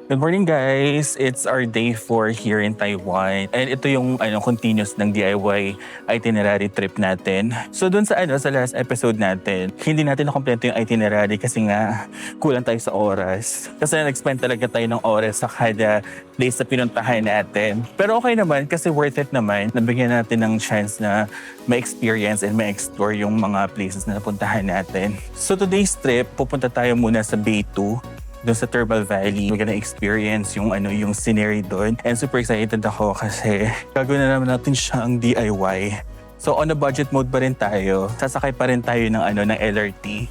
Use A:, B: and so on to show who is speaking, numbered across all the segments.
A: Good morning, guys! It's our day 4 here in Taiwan. And ito yung continuous ng DIY itinerary trip natin. So dun sa last episode natin, hindi natin nakompleto yung itinerary kasi nga kulang tayo sa oras. Kasi nag-spend talaga tayo ng oras sa kada place na pinuntahan natin. Pero okay naman kasi worth it naman. Nabigyan natin ng chance na ma-experience and ma-explore yung mga places na napuntahan natin. So today's trip, pupunta tayo muna sa Bay 2 doon sa Turban Valley. We're gonna experience yung scenery doon. And super excited ako kasi gagawin na naman natin siya ang DIY. So on a budget mode pa rin tayo. Sasakay pa rin tayo ng LRT.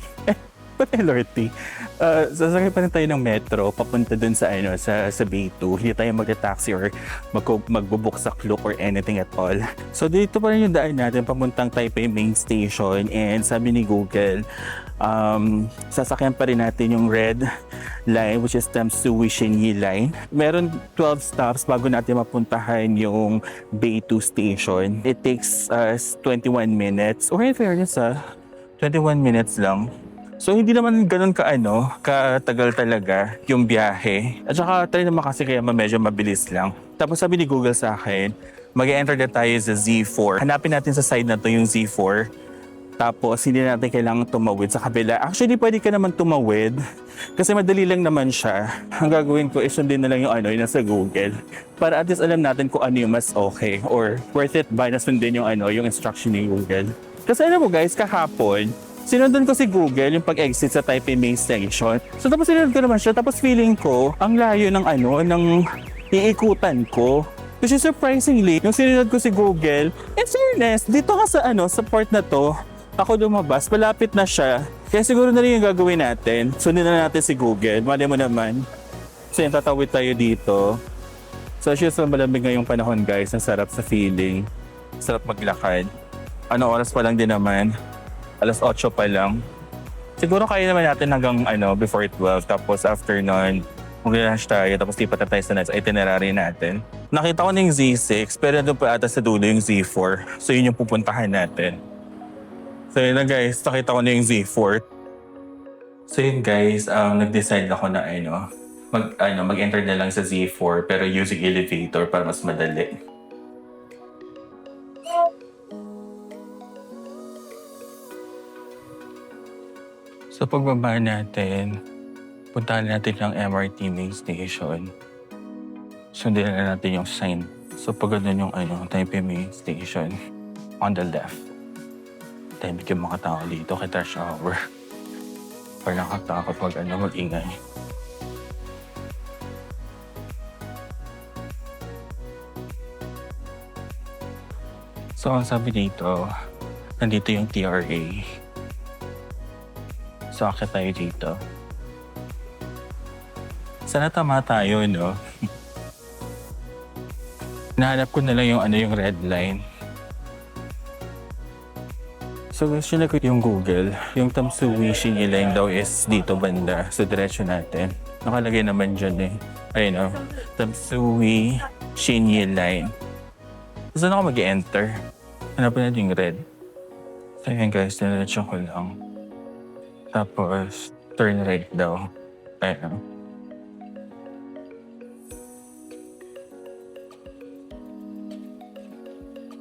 A: Ba't LRT? Sasakay pa rin tayo ng metro papunta dun sa Bay 2. Hindi tayo magta-taxi or magbubuk sa Klook or anything at all. So dito pa rin yung daan natin papuntang Taipei Main Station, and sabi ni Google, sasakyan pa rin natin yung red line, which is Tamsui Xinyi line. Meron 12 stops bago natin mapuntahan yung Bay 2 station. It takes us 21 minutes. Okay, in fairness 21 minutes lang. So hindi naman ganun katagal talaga yung biyahe. At saka tayo naman kasi kaya medyo mabilis lang. Tapos sabi ni Google sa akin, mag-enter na tayo sa Z4. Hanapin natin sa side na to yung Z4. Tapos hindi natin kailangan tumawid sa kabila. Actually, pwede ka naman tumawid kasi madali lang naman siya. Ang gagawin ko is sundin na lang yung yung nasa Google para at least alam natin kung ano yung mas okay or worth it ba na sundin yung instruction ni Google. Kasi alam mo guys, kahapon, sinundan ko si Google yung pag-exit sa Taipei Main Station. So tapos sinundan ko naman siya, tapos feeling ko ang layo ng iikutan ko. Which is surprisingly, yung sinunod ko si Google, in fairness, dito ka sa part na to, ako lumabas, malapit na siya. Kaya siguro na rin yung gagawin natin. Sundin na natin si Google. Mali mo naman. So yung tatawid tayo dito. So as usual, malamig ngayong panahon guys. Ang sarap sa feeling. Sarap maglakad. Oras pa lang din naman. Alas 8 pa lang. Siguro kaya naman natin hanggang before 12. Tapos after nun, mag-lunch tayo. Tapos lipat na tayo sa next itinerary natin. Nakita ko na yung Z6, pero nandun pa ata sa dulo yung Z4. So yun yung pupuntahan natin. So yun na guys, nakita ko na yung Z4. So yun guys, nag-decide ako na mag-enter na lang sa Z4 pero using elevator para mas madali. So pagbaba natin, puntahan natin ang MRT main station. Sundin na natin yung sign. So pag ganun yung Taipei main station, on the left. Dahil bigyan mga tao dito kay rush hour. Para nakatakot mag-ingay. So ang sabi dito, nandito yung TRA. So akit tayo dito. Sana tama tayo, no? Nahanap ko na lang yung red line. So sinunod ko yung Google, yung Tamsui Xinyi line daw is dito banda sa diretsyo natin. Nakalagay naman dyan Ayun Tamsui Xinyi line. So saan ako mag-enter? Hanapin natin yung red. So yun guys, diretsyo ko lang. Tapos turn right daw. Ayun.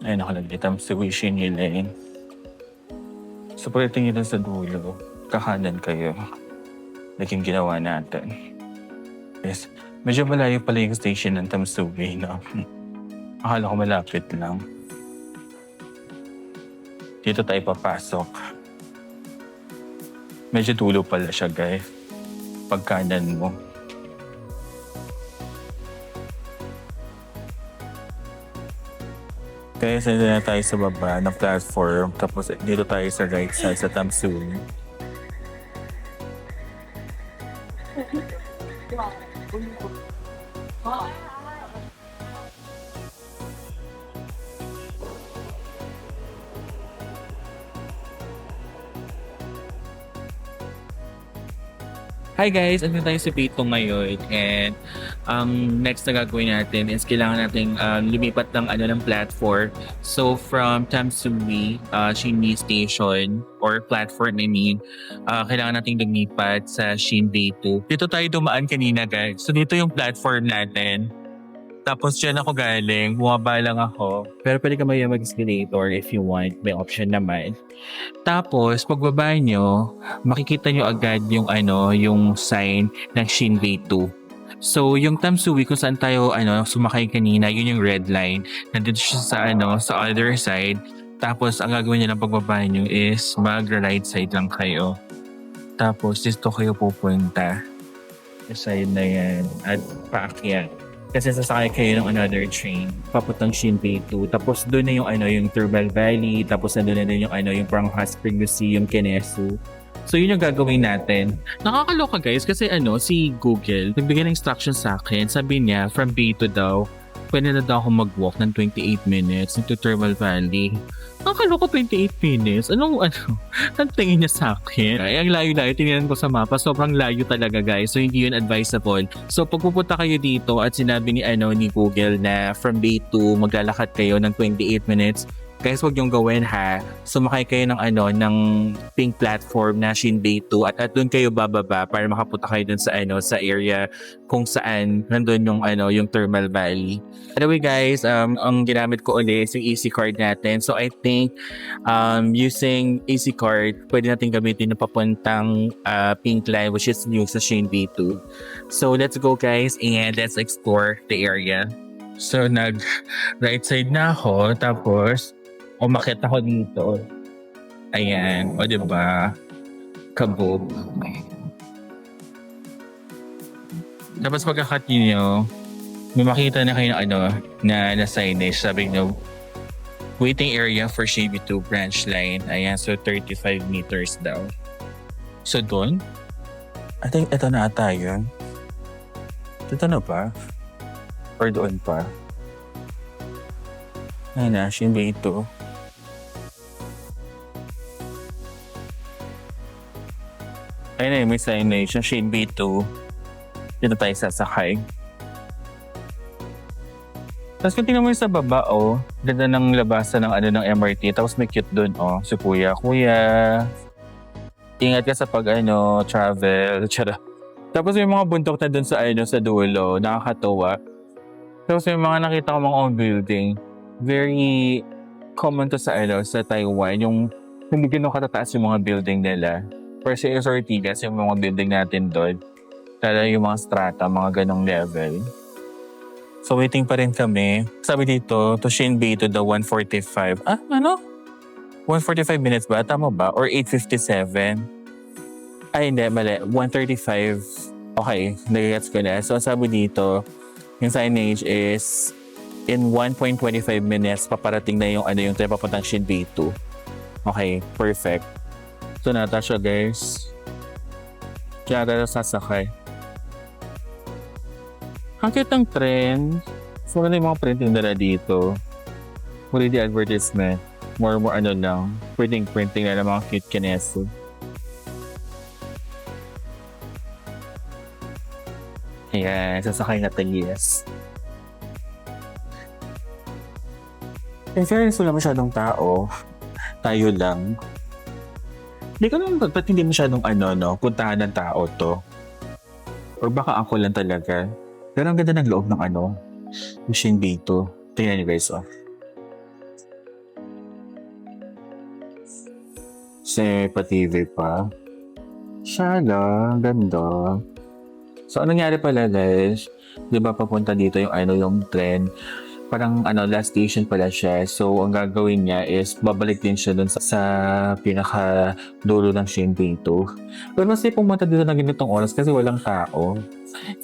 A: Ayun nakalagay, Tamsui Xinyi line. So pagdating nyo sa dulo, kakanan kayo. Naging ginawa natin. Yes, medyo malayo pala yung station ng Tamsui, no? Akala ko malapit lang. Dito tayo papasok. Medyo dulo pala siya, guys. Pagkanan mo. Kaya saan na tayo sa baba ng platform. Tapos dito tayo sa right side sa Tamsui. Hi guys! Andun tayo sa Bito ngayon and ang next na gagawin natin is kailangan natin lumipat ng platform. So from Tamsui, Shinbi Station or platform kailangan natin lumipat sa Shinbi 2. Dito tayo dumaan kanina guys. So dito yung platform natin. Tapos dyan ako galing, bumaba lang ako. Pero pwede ka mag-escalator if you want, may option naman. Tapos, pagbaba nyo, makikita nyo agad yung sign ng Shinbei 2. So, yung Tamsui kung saan tayo sumakay kanina, yun yung red line. Nandito siya sa other side. Tapos, ang gagawin nyo lang pagbaba nyo is mag-right side lang kayo. Tapos, dito kayo pupunta. Sa side na yan. At paakyat. Kasi sasakay kayo ng another train papuntang Shinbei 2. Tapos doon na yung Thermal Valley. Tapos doon na din yung parang Hot Spring Museum, Kenesu. So yun yung gagawin natin. Nakakaloka guys kasi si Google nagbigay ng instruction sa akin. Sabi niya from Bito daw, pwede na daw ako mag-walk ng 28 minutes into Thermal Valley. Nakakaloka 28 minutes. Anong tingin niya sa akin? Ay, ang layo-layo. Tinignan ko sa mapa. Sobrang layo talaga guys. So hindi yun advisable. So pag pupunta kayo dito at sinabi ni Google na from Bito maglalakad kayo ng 28 minutes, guys, huwag niyong gawin ha. Sumakay kayo ng pink platform na Shinbei 2 at doon kayo bababa para makapunta kayo dun sa area kung saan nandun yung Thermal Valley. Anyway guys, ang ginamit ko ulit is yung AC card natin. So I think using AC card, pwede natin gamitin yung papuntang pink line which is new sa Shinbei 2. So let's go guys and let's explore the area. So nag right side na ako tapos umakit ako dito. Ayan. O diba? Kabog. Tapos pagkakat nyo, may makita na kayo na signage. Sabi nyo, waiting area for Shinbei 2 branch line. Ayan. So 35 meters daw. So doon? I think ito na ata yun. Ito na pa? Or doon pa? Ayan na, Shinbei 2. Ayun na may signage na Shinbei 2. Dito tayo sasakay. Tapos kung tingnan mo yung sa baba, ganda ng labasan ng MRT. Tapos may cute dun, si Kuya. Kuya, ingat ka sa travel. Tiyara. Tapos may mga bundok na dun sa dulo. Nakakatuwa. Tapos may mga nakita ko mga own building. Very common to sa Taiwan. Yung hindi ganun katataas yung mga building nila. Pero sa Ortigas, yung mga building natin doon, lalo yung mga strata, mga ganong level. So waiting pa rin kami. Sabi dito, to Shinbei to the 1:45. 1:45 minutes ba? Tama ba? Or 8:57? Ay, hindi. Mali. 1:35. Okay, nagigets ko na. So sabi dito, yung signage is in 1.25 minutes, paparating na yung tayo papuntang Shinbei 2. Okay, perfect. Ito na ata siya guys. Kaya tayo sasakay. Ang cute ng trend. So ano yung mga printing nila dito? Muli di advertisement. More lang. Printing na mga cute Kenesu. Ayan, sasakay natin yes. In fairness, wala masyadong tao. Tayo lang. Hindi ko naman ba't hindi masyadong puntahan ng tao to. Or baka ako lang talaga. Pero ang ganda ng loob ng yung Shinbei 2. Tingnan niyo guys, Kasi pa-TV pa. Shala, ganda. So, anong nangyari pala guys? Di ba papunta dito yung trend? Parang last station pala siya. So, ang gagawin niya is babalik din siya dun sa pinaka dulo ng Shinbei 2. Pero mas pumunta dito na ganitong oras kasi walang tao.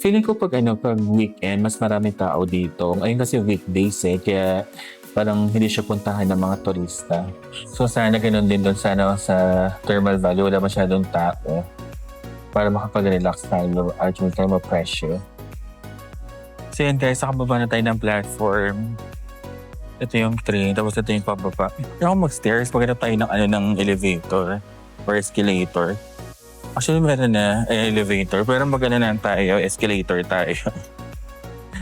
A: Feeling ko pag weekend, mas maraming tao dito. Ayun kasi weekdays kaya parang hindi siya puntahan ng mga turista. So, sana ganun din dun sa Thermal Valley. Wala masyadong tao para makapag-relax tayo at yung tayo ma-pressure. So yun guys, nakababa na tayo ng platform. Ito yung train, tapos ito yung pababa. Kaya ako mag-stairs, pagkita tayo ng elevator or escalator. Actually, meron na elevator, pero magana na tayo, escalator tayo.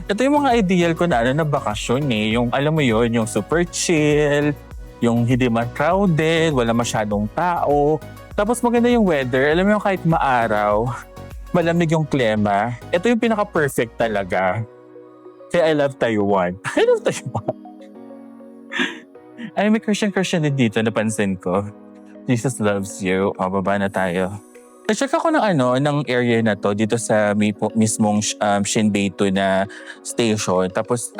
A: Ito yung mga ideal ko na na bakasyon eh. Yung alam mo yon, yung super chill, yung hindi man crowded, wala masyadong tao. Tapos maganda yung weather. Alam mo yung kahit maaraw, malamig yung klima. Ito yung pinaka-perfect talaga. Kaya I love Taiwan. I love Taiwan. Ay, may Christian din dito, napansin ko. Jesus loves you. O, baba na tayo. Check ako ng area na to dito sa mismong Shinbei 2 na station. Tapos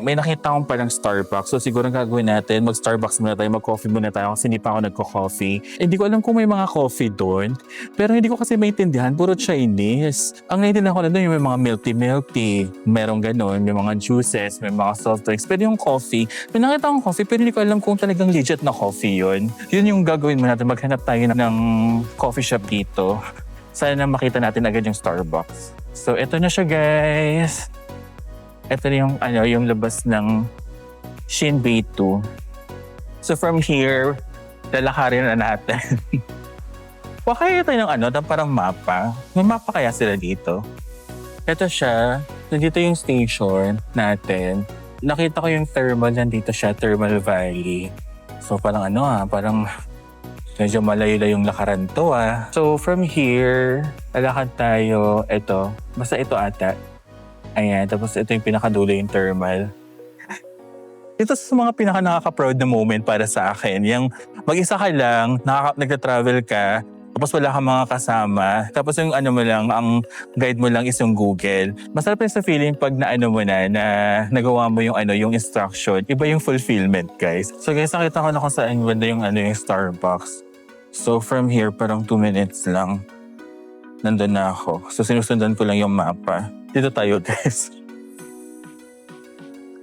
A: may nakita akong parang Starbucks. So siguro ang gagawin natin, mag-Starbucks muna tayo, mag-coffee muna tayo kasi hindi pa ako nagko-coffee. Hindi ko alam kung may mga coffee doon. Pero hindi ko kasi maintindihan, puro Chinese. Ang naiintindihan ko na doon yung may mga milk tea. Merong ganun, may mga juices, may mga soft drinks. Pero yung coffee, may nakita akong coffee pero hindi ko alam kung talagang legit na coffee yun. Yun yung gagawin mo natin, maghanap tayo ng coffee shop dito. Sana makita natin agad yung Starbucks. So, ito na siya, guys. Ito na yung labas ng Shinbei 2. So, from here, lalakarin na natin. Kaya tayo ng parang mapa. May mapa kaya sila dito? Ito siya. Nandito yung station natin. Nakita ko yung thermal. Nandito siya, Thermal Valley. So, parang parang medyo malayo yung lakaran to So from here, lalakad tayo, basta ito ata. Ayan, tapos ito yung pinakadulo yung thermal. Ito sa mga nakaka-proud na moment para sa akin. Yung mag-isa ka lang, nagta-travel ka, tapos wala kang mga kasama, tapos yung mo lang, ang guide mo lang is yung Google. Masarap rin sa feeling pag na nagawa mo yung instruction. Iba yung fulfillment, guys. So guys, nakita ko na kung saan banda yung Starbucks. So from here, parang 2 minutes lang. Nandun na ako. So sinusundan ko lang yung mapa. Dito tayo, guys.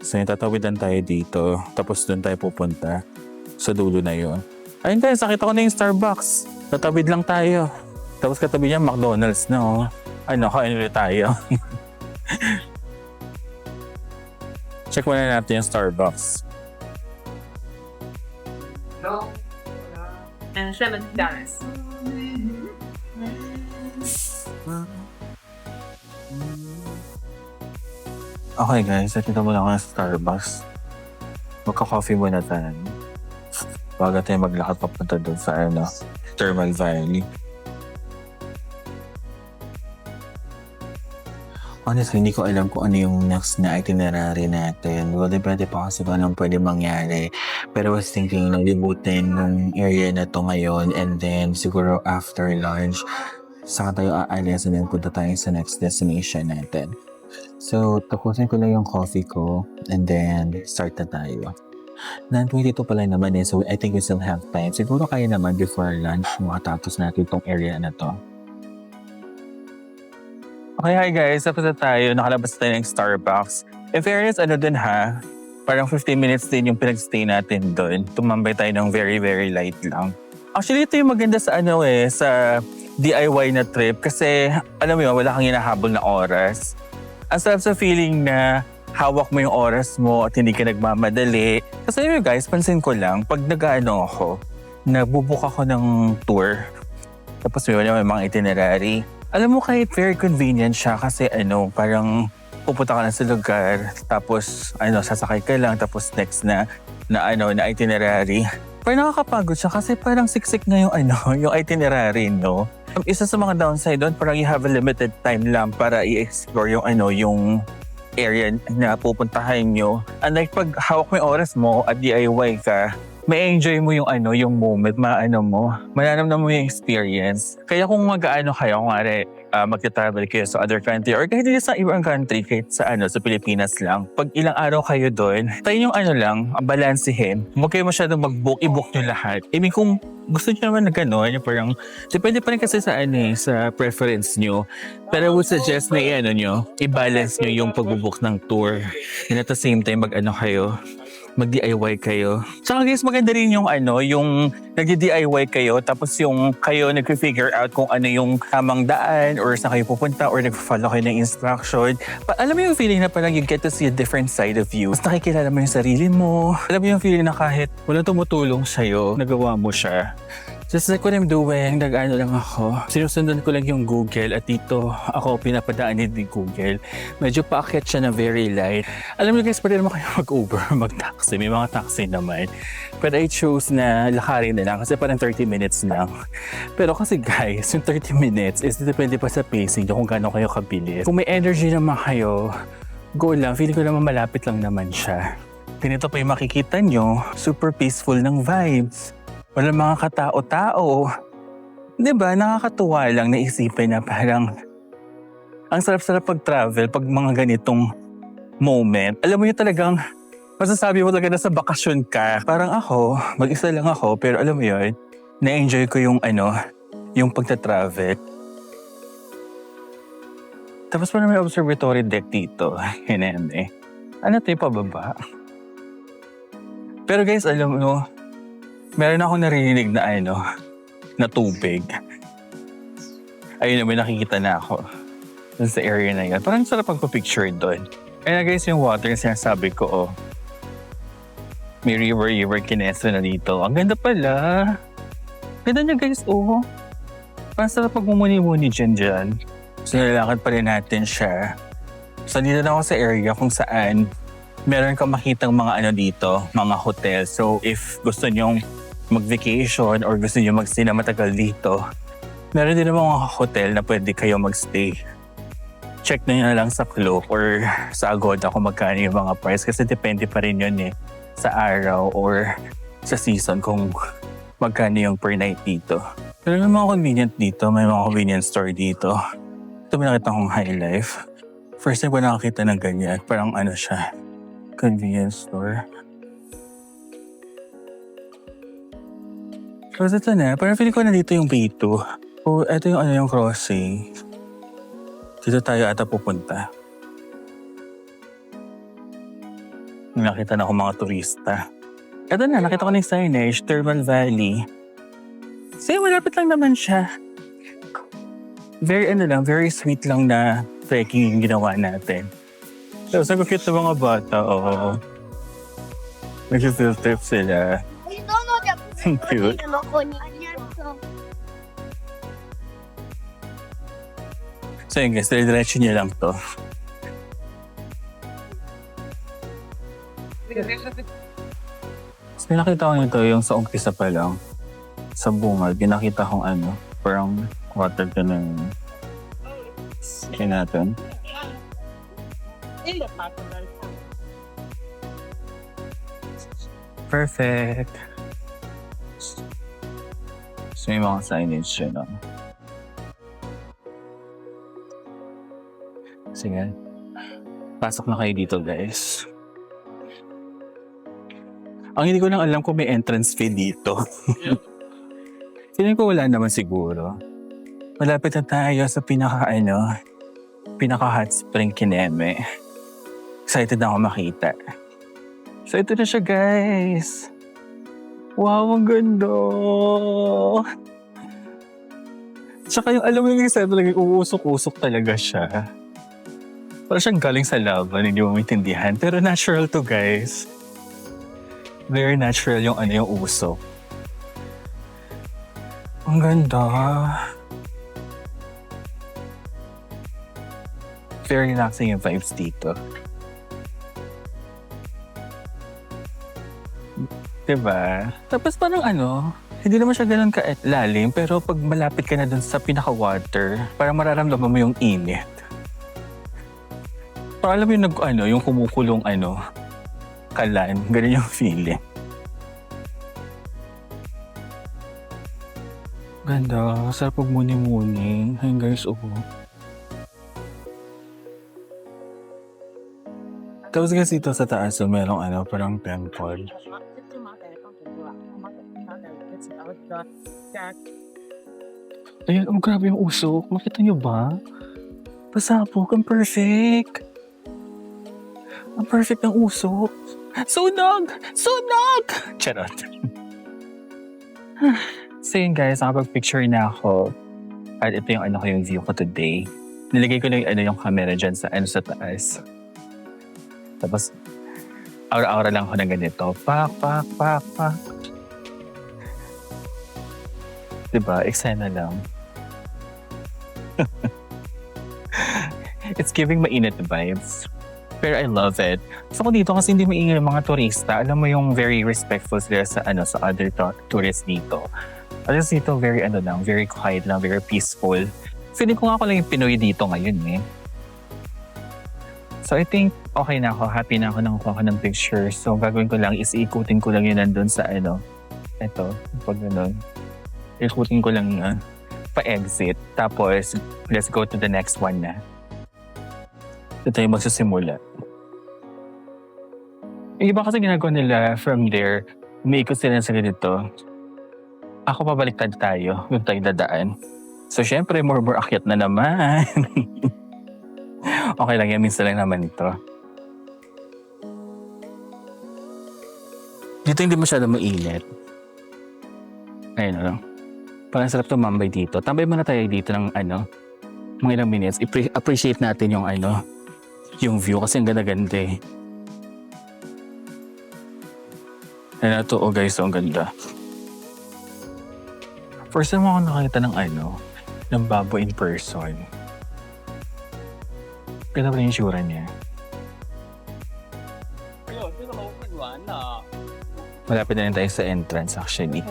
A: So tatawidan tayo dito. Tapos doon tayo pupunta. Sa dulo na yun. Ayun guys, nakita ko na yung Starbucks. Tatawid lang tayo. Tapos katabi niya McDonald's na kain ulit tayo. Check muna natin yung Starbucks.
B: No. And $7.
A: Okay guys, nakita mo lang ako ng Starbucks. Magka-coffee muna tayo. Bago tayo maglakad papunta doon sa Thermal Valley. Honestly, hindi ko alam kung ano yung next na itinerary natin. Well, depende pa kasi kung anong pwede mangyari. Pero I was thinking, libutin yung area na to ngayon and then siguro after lunch, saka tayo aalis and then punta tayo sa next destination natin. So, tapusin ko lang yung coffee ko and then start na tayo. 9:22 pala naman so I think we still have time. Siguro kaya naman before lunch makatapos natin itong area na to. Okay, hi guys. Tapos na tayo. Nakalabas tayo ng Starbucks. In fairness, din parang 15 minutes din yung pinag-stay natin doon. Tumambay tayo ng very, very light lang. Actually, ito yung maganda sa sa DIY na trip kasi alam mo yun, wala kang hinahabol na oras. Ang sarap sa feeling na hawak mo yung oras mo at hindi ka nagmamadali. Kasi yun guys, pansin ko lang, pag ako, nagbubook ako ng tour. Tapos may mga itinerary. Alam mo kahit very convenient siya kasi parang pupunta ka na sa lugar, tapos sasakay ka lang, tapos next na itinerary. Parang nakakapagod siya kasi parang siksik na yung yung itinerary, no? Isa sa mga downside doon, parang you have a limited time lang para i-explore yung area na pupuntahan nyo. Unlike pag hawak mo yung oras mo at DIY ka, may enjoy mo yung yung moment, mananamnam mo yung experience. Kaya kung kayo, magta-travel kayo sa other country or kahit hindi sa ibang country, kahit sa sa Pilipinas lang, pag ilang araw kayo doon, tayo yung balansehin. Huwag kayo masyadong mag-book, i-book nyo lahat. I mean, kung gusto nyo naman na gano'n, parang depende pa rin kasi sa sa preference nyo. Pero I would suggest na i-balance nyo yung pag-book ng tour. And at the same time, mag-DIY kayo. Tsaka guys, maganda rin yung yung nag-DIY kayo tapos yung kayo nag-figure out kung ano yung tamang daan or saan kayo pupunta or nag-follow kayo ng instruction. Alam mo yung feeling na parang you get to see a different side of you. Mas nakikilala mo yung sarili mo. Alam mo yung feeling na kahit walang tumutulong sa'yo, nagawa mo siya. Just like what I'm doing, nag-ano lang ako. Sinusundan ko lang yung Google at dito ako pinapadaanin ni Google. Medyo paakyat siya na very light. Alam niyo guys, pwede naman kayo mag-Uber, mag-taxi. May mga taxi naman. But I chose na lakarin na lang kasi parang 30 minutes lang. Pero kasi guys, yung 30 minutes is depende pa sa pacing nyo kung gaano kayo kabilis. Kung may energy naman kayo, go lang. Feeling ko naman malapit lang naman siya. Ganito pa yung makikita nyo, super peaceful ng vibes. Walang mga katao-tao. Diba, nakakatuwa lang naisipin na parang ang sarap-sarap pag-travel pag mga ganitong moment. Alam mo yun talagang, masasabi mo talaga na sa bakasyon ka. Parang ako, mag-isa lang ako, pero alam mo yun, na-enjoy ko yung yung pagta-travel. Tapos parang may observatory deck dito. Hinende. Ano ito yung pababa? Pero guys, alam mo, meron akong naririnig na na tubig. Ayun na, may nakikita na ako. Dun sa area na yun. Parang sarap pagpa-picture doon. Kaya guys, yung water yung sinasabi ko, oh. May river Kineso na dito. Ang ganda pala. Ganda niya guys, oh. Parang sarap pagmumuni-muni dyan. So nilalakad pa rin natin siya. So dito na ako sa area kung saan meron kang makitang mga dito, mga hotel. So if gusto nyong mag-vacation or gusto nyo mag-stay na matagal dito, meron din naman mga hotel na pwede kayo mag-stay. Check na lang sa Klook or sa Agoda kung magkano yung mga price kasi depende pa rin yun sa araw or sa season kung magkano yung per night dito. Pero may mga convenient dito, may mga convenience store dito. Ito may nakita kong High Life. First time ko nakakita ng ganyan. Parang siya, convenience store. So ito na, parang feeling ko na dito yung B2. So ito yung yung crossing. Dito tayo ata pupunta. Nakita na ako mga turista. Ito na, nakita ko na yung signage, Thermal Valley. So malapit lang naman siya. Very very sweet lang na trekking yung ginawa natin. So ang cute na mga bata, oo. Nag-field trip sila. Cute. So yun guys, dire-diretso niya lang to. So nakita ko nito yung sa umpisa pa lang. Sa bungad, pinakita kong parang water ka ng natin. Perfect. So may mga signage siya na. Sige. Pasok na kayo dito guys. Ang hindi ko lang alam kung may entrance fee dito. Feeling ko wala naman siguro. Malapit na tayo sa pinaka-hot spring Kineme. Excited na ako makita. So ito na siya guys. Wow, ang ganda! Tsaka yung alam mo yung isa talaga, uusok-usok talaga siya. Parang siyang galing sa laban, hindi mo maintindihan. Pero natural to guys. Very natural yung yung usok. Ang ganda. Very relaxing yung vibes dito. Diba? Tapos parang hindi naman siya ganun ka-lalim, pero pag malapit ka na dun sa pinaka-water, parang mararamdaman mo yung init. Parang alam mo yung yung kumukulong kalan, ganun yung feeling. Ganda, sarap pag muni-muni. Ayun guys, Tapos kasi dito sa taas, merong parang temple. Ayan, grabe yung usok. Makita niyo ba? Pasabog, ang perfect. Ang perfect ng usok. Sunog! Sunog! Charot. So yun guys, nakapag-picture na ako. At ito yung yung view ko today. Nilagay ko lang yung camera dyan sa taas. Tapos, aura-aura lang ako ng ganito. Pak, pak, pak, pak. Diba? Eksena lang. It's giving mainit vibes. Pero I love it. So kung dito kasi hindi maingay yung mga turista, alam mo yung very respectful sila sa other tourists dito. Alas dito very very quiet lang, very peaceful. Feeling ko nga ako lang yung Pinoy dito ngayon eh. So I think okay na ako, happy na ako nang kuha ko ng picture. So gagawin ko lang is ikutin ko lang yun nandun sa eto, pag gano'n. Ikutin ko lang pa-exit. Tapos let's go to the next one na. Ito tayo magsisimula. Yung iba kasi ginagawa nila from there, umiikot sila sa ganito. Ako pabaliktad tayo, yung tayo dadaan. So syempre, more akyat na naman. Okay lang yan, minsan lang naman ito. Dito hindi masyado mainit. Ayun parang sarap tumambay dito. Tambay muna tayo dito ng mga ilang minutes. Appreciate natin yung yung view kasi ang ganda-ganda eh. Ayun na to, guys, ang ganda. First time ako nakakita ng ng baboy in person. Ganda pala yung sura niya. Malapit na rin tayo sa entrance actually.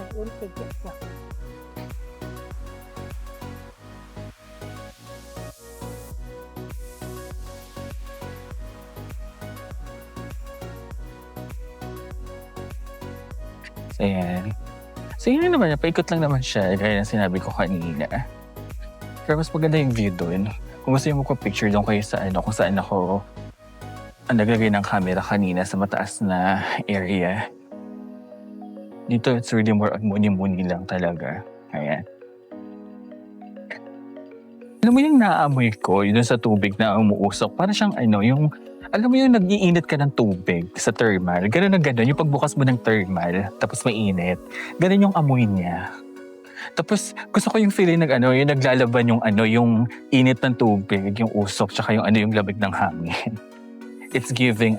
A: So yan. So yun naman, paikot lang naman siya gaya ng sinabi ko kanina. Pero mas maganda yung view doon. Kung gusto yung magpa-picture doon kayo sa kung saan ako naglagay ng camera kanina sa mataas na area. Dito, it's really more muni-muni lang talaga. Ayan. Alam mo yung naaamoy ko, yun sa tubig na umuusok. Para siyang yung, alam mo yung nag-iinit ka ng tubig sa thermal. Ganun na ganun, yung pagbukas mo ng thermal, tapos mainit. Ganun yung amoy niya. Tapos gusto ko yung feeling yung naglalaban yung yung init ng tubig, yung usok, tsaka yung yung lamig ng hangin. It's giving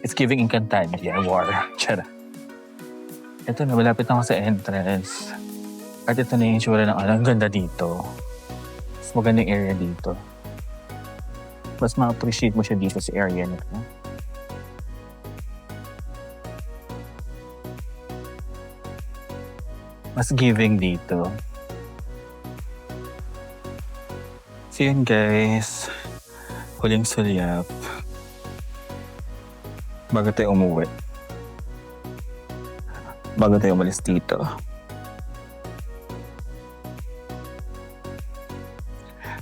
A: it's giving Encantadia, war. Tiyara. Ito na, malapit na ako sa entrance. At ito na yung itsura ng ang ganda dito. Mas magandang area dito. Mas ma-appreciate mo siya dito sa area na ito. Mas giving dito. So yun guys, huling sulyap. Bago tayo umuwi. Bago tayo umalis dito.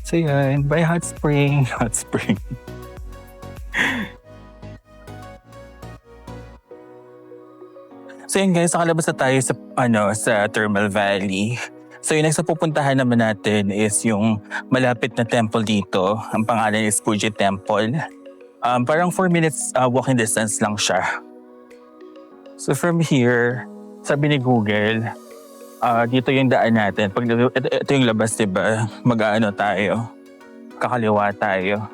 A: So yan, by Hot Spring. Hot Spring. So yun guys, nakalabas na tayo sa sa Thermal Valley. So yung next na pupuntahan naman natin is yung malapit na temple dito. Ang pangalan is Fuji Temple. Parang 4 minutes walking distance lang siya. So from here, sabi ni Google, dito yung daan natin. Pag ito yung labas, diba? Tayo. Kakaliwa tayo.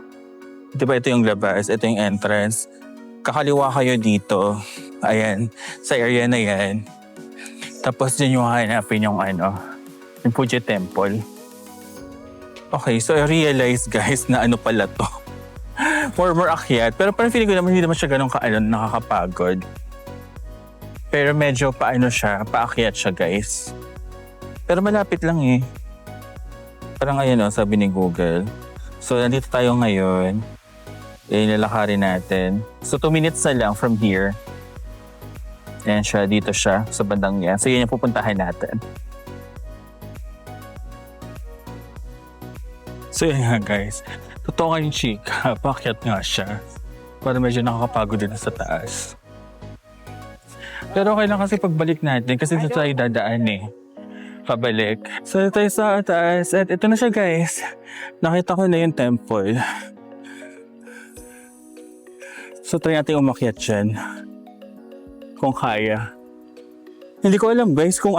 A: Diba ito yung labas, ito yung entrance. Kakaliwa kayo dito. Ayan, sa area na yan. Tapos dyan yung hanapin yung yung Fuji Temple. Okay, so I realized guys na pala to. More akyat. Pero parang feeling ko naman hindi naman siya ganun nakakapagod. Pero medyo siya, paakyat siya guys. Pero malapit lang eh. Parang sabi ni Google. So nandito tayo ngayon. Ilalakarin natin. So 2 minutes na lang from here. Ayan siya, dito siya sa bandang yan. So yun yung pupuntahan natin. So yun nga guys. Totoo nga yung chika, paakyat nga siya. Para medyo nakakapagod din sa taas. Pero okay lang kasi pagbalik natin kasi dito tayo dadaan eh. Pabalik. So tayo sa taas at ito na siya guys. Nakita ko na yung temple. So try natin umakyat dyan. Kung kaya. Hindi ko alam guys kung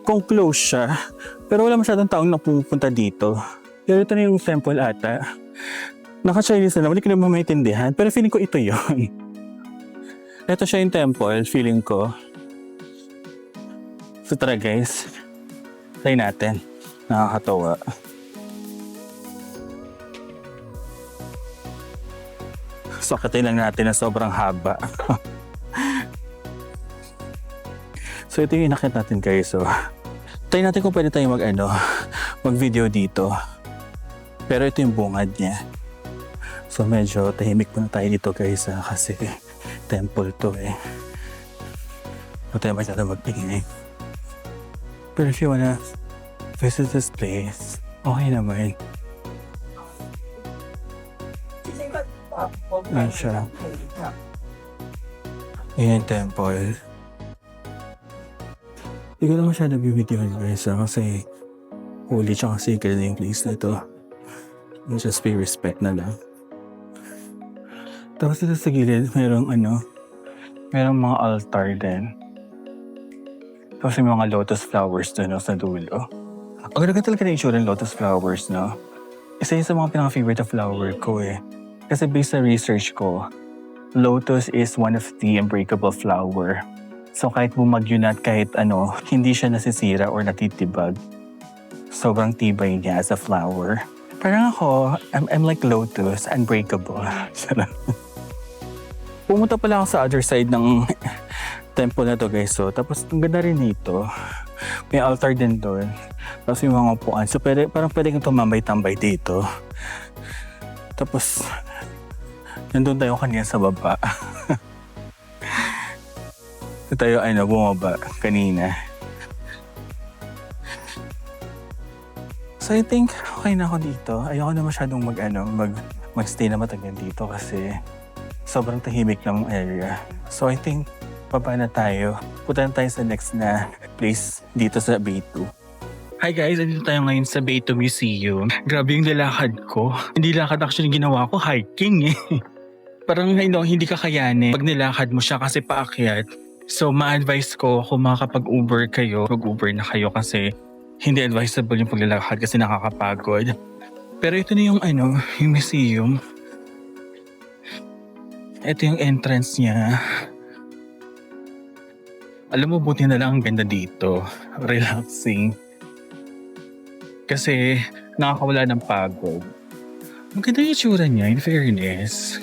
A: kung close siya. Pero wala masyadong taong napupunta dito. Pero ito na yung temple ata. Naka-Chinese na naman, hindi ko naman maintindihan. Pero feeling ko ito yon. Ito siya yung temple, feeling ko. So tara guys, Try natin. Nakakatawa. Sokatin lang natin na sobrang haba. So ito yung inakit natin guys. So, try natin kung pwede tayo mag-video dito. Pero ito yung bungad niya. So medyo tahimik muna tayo dito guys kasi temple to eh. Huwag tayo masyado mag-ingay. Pero if you wanna visit this place, okay naman. Ayan siya. Ayan yung temple. Hindi ko na masyado bibidyohan guys kasi holy tsaka sacred na yung place na ito. Just pay respect na lang. Tapos dito sa gilid, merong mga altar din. Tapos may mga lotus flowers doon sa dulo. Ang ganda talaga na itsura ng lotus flowers, no? Isa yun sa mga pinaka-favorite na flower ko eh. Kasi based sa research ko, lotus is one of the unbreakable flower. So kahit bumagyo na at kahit hindi siya nasisira or natitibag. Sobrang tibay niya as a flower. Parang ako, I'm like lotus, unbreakable. Pumunta pala ako sa other side ng temple na to guys. So, tapos ang ganda rin dito. May altar din doon. Tapos may mga upuan. So parang pwede kang tumambay-tambay dito. Tapos, nandun tayo kanina sa baba. So tayo bumaba kanina. So I think okay na ako dito. Ayoko na masyadong mag-stay na matagal dito kasi sobrang tahimik ng area. So I think baba na tayo. Punta na tayo sa next na place dito sa Bay 2. Hi guys, andito tayo ngayon sa Bay 2 Museum. Grabe yung lalakad ko. Hindi lakad actually ginawa ko, hiking eh. Parang hindi kakayanin pag nilakad mo siya kasi paakyat. So ma-advise ko kung makakapag-Uber kayo, mag-Uber na kayo kasi hindi advisable yung paglalakad kasi nakakapagod. Pero ito na yung yung museum. Ito yung entrance niya. Alam mo, buti na lang ang ganda dito. Relaxing. Kasi nakakawala ng pagod. Ang ganda yung itsura niya, in fairness.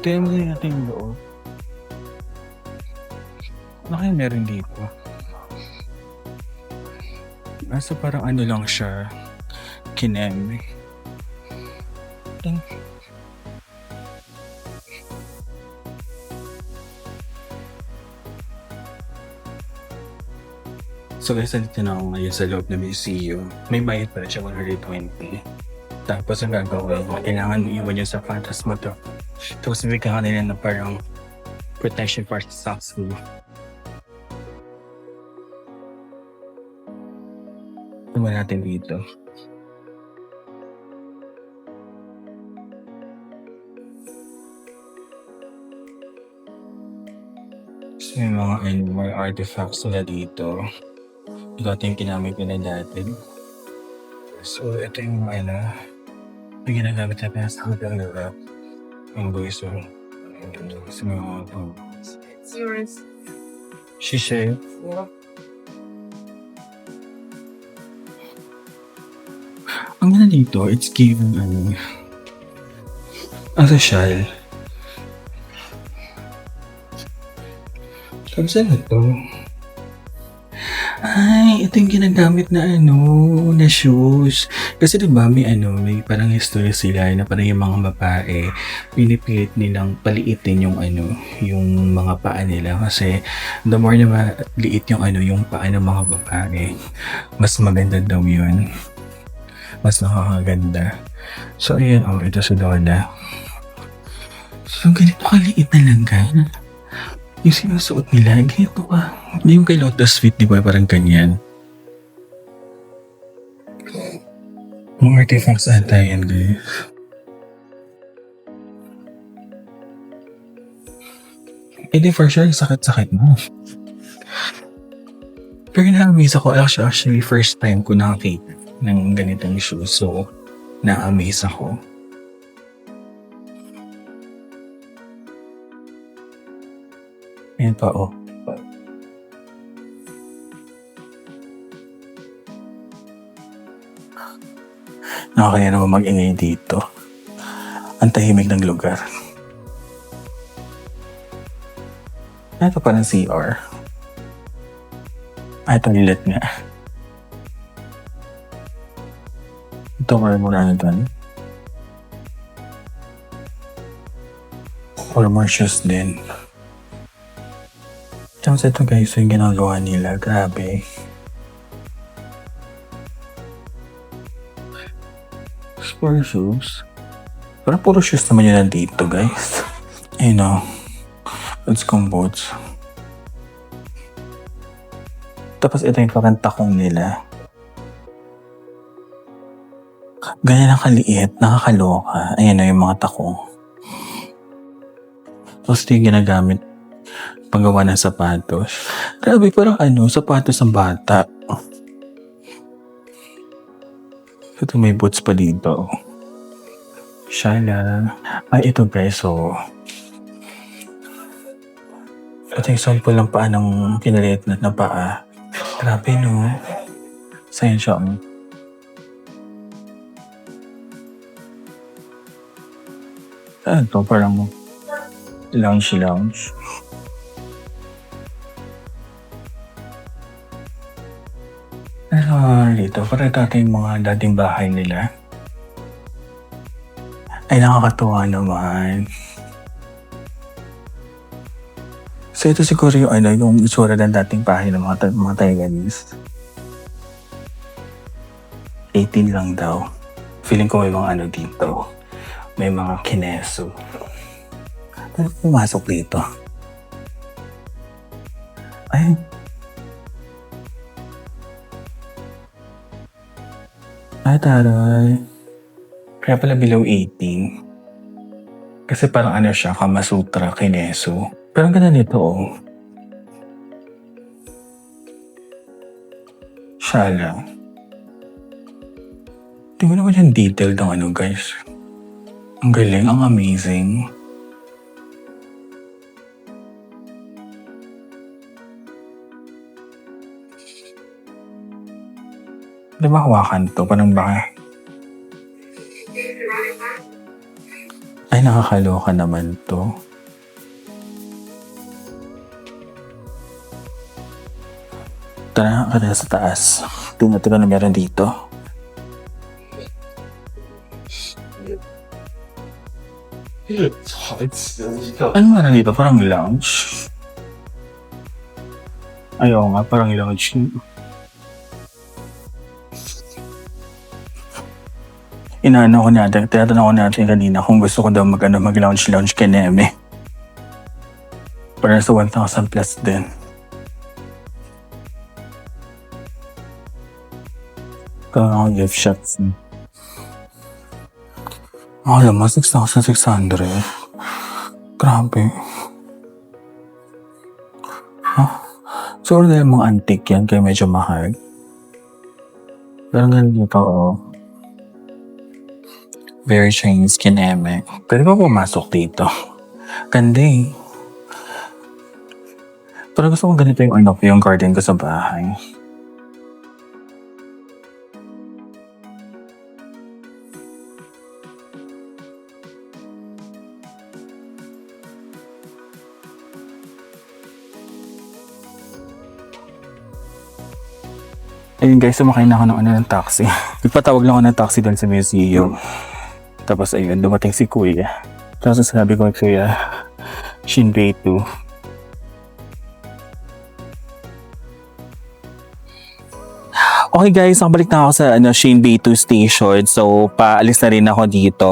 A: Tignan mo natin yung loob. Ano kaya meron dito? So parang lang siya. Kinem. So guys, nandito na ako ngayon sa loob ng museum. May bayad pala siya 120. Tapos ang gagawin, kailangan mo iwan yung sapatos mo to. Tapos bigyan ka nila na parang protection for socks mo. Tumba natin dito. So may mga artifacts nila dito. Ito yung kinamit nila dati. So ito yung yung ginagamit natin sa kanila. Ang guys, so
B: It's yours.
A: Shishay.
B: Yeah.
A: Ang ganda dito, it's given as a shawl. Saan na to? Ay, ito yung ginagamit na na shoes. Kasi diba may parang history sila na parang yung mga babae, pinipilit nilang paliitin yung yung mga paa nila. Kasi the more na maliit yung paa ng mga babae, mas maganda daw yun. Mas nakakaganda. So, ayan, ito si Lola. So, ganito kaliit na lang yung sinusuot nila, ganito ka. Hindi yung kay Lotus Fit, di ba? Parang ganyan. Mga artifacts ata yan, guys. Hindi for sure, sakit-sakit mo. Pero na-amaze ako. Actually, first time ko nakakita ng ganitong shoes. So, na-amaze ako. Ayan pa, oh. Nakakaya naman mag-ingay dito. Ang tahimik ng lugar. Ito pa ng CR. Toilet nga. Ito or muna na doon. Or more shoes din. Tapos ito guys, yung ginagawa nila. Grabe. For shoes. Parang puro shoes naman yun nandito guys. Ayun o. Let's come boots. Tapos ito yung parang takong nila. Ganyan ang kaliit, nakakaloka. Ayan o yung mga takong. Tapos ito yung ginagamit paggawa ng sapatos. Grabe, parang sapatos ng bata. Ito may boots pa dito. Shala. Ay, ito guys, so ito yung sample ng paa ng pinaliit na paa. Grabe, no? Saan siya? Ito, parang lounge. Dito, parang yung mga dating bahay nila. Ay, nakakatuwa naman. So, ito siguro yung yung itsura ng dating bahay ng mga Taiwanese. 18 lang daw. Feeling ko may mga dito. May mga kineso. Ano pumasok dito? Ay. Ay, taray. Kaya pala below 18. Kasi parang siya, Kama Sutra, kineso. Pero ang ganda nito, oh. Shala. Tingnan naman yung detail ng guys. Ang galing, ang amazing. Di ba hawakan to? Parang baka... Ay, nakakaloka naman to. Tara, kada sa taas. Tingnan natin na meron dito. Ano meron dito? Parang lounge. Ayaw nga, parang lounge. Tinatanong ko natin kanina kung gusto ko daw mag-lounge kay Neme. Para sa 1,000 plus din. Kaya gift shops. Alam mo, 6,600. Grabe. So, dahil mga antique yan, kaya medyo mahal. Pero ganun dito, oh. Very Chinese kineme. Pwede ba pumasok dito? Ganda eh. Pero gusto ko ganito yung garden ko sa bahay. Ayun guys, sumakay na ako ng taxi. Nagpatawag lang ako ng taxi doon sa museum. Tapos ayun, dumating si Kuya. Tapos sabi ko kay Kuya, Shinbei 2. Okay guys, nakabalik na ako sa Shinbei 2 station. So, paalis na rin ako dito.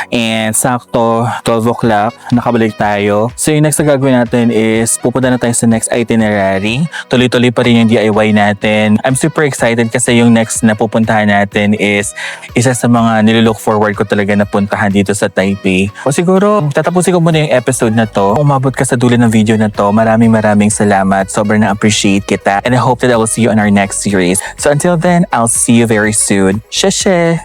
A: And sakto, 12 o'clock, nakabalik tayo. So, yung next na gagawin natin is pupunta na tayo sa next itinerary. Tuloy-tuloy pa rin yung DIY natin. I'm super excited kasi yung next na pupuntahan natin is isa sa mga nilook forward ko talaga na puntahan dito sa Taipei. O siguro, tatapusin ko muna yung episode na to. Kung umabot ka sa dulo ng video na to, maraming salamat. Sobrang na-appreciate kita. And I hope that I will see you on our next series. So, until then, I'll see you very soon. Sheshe!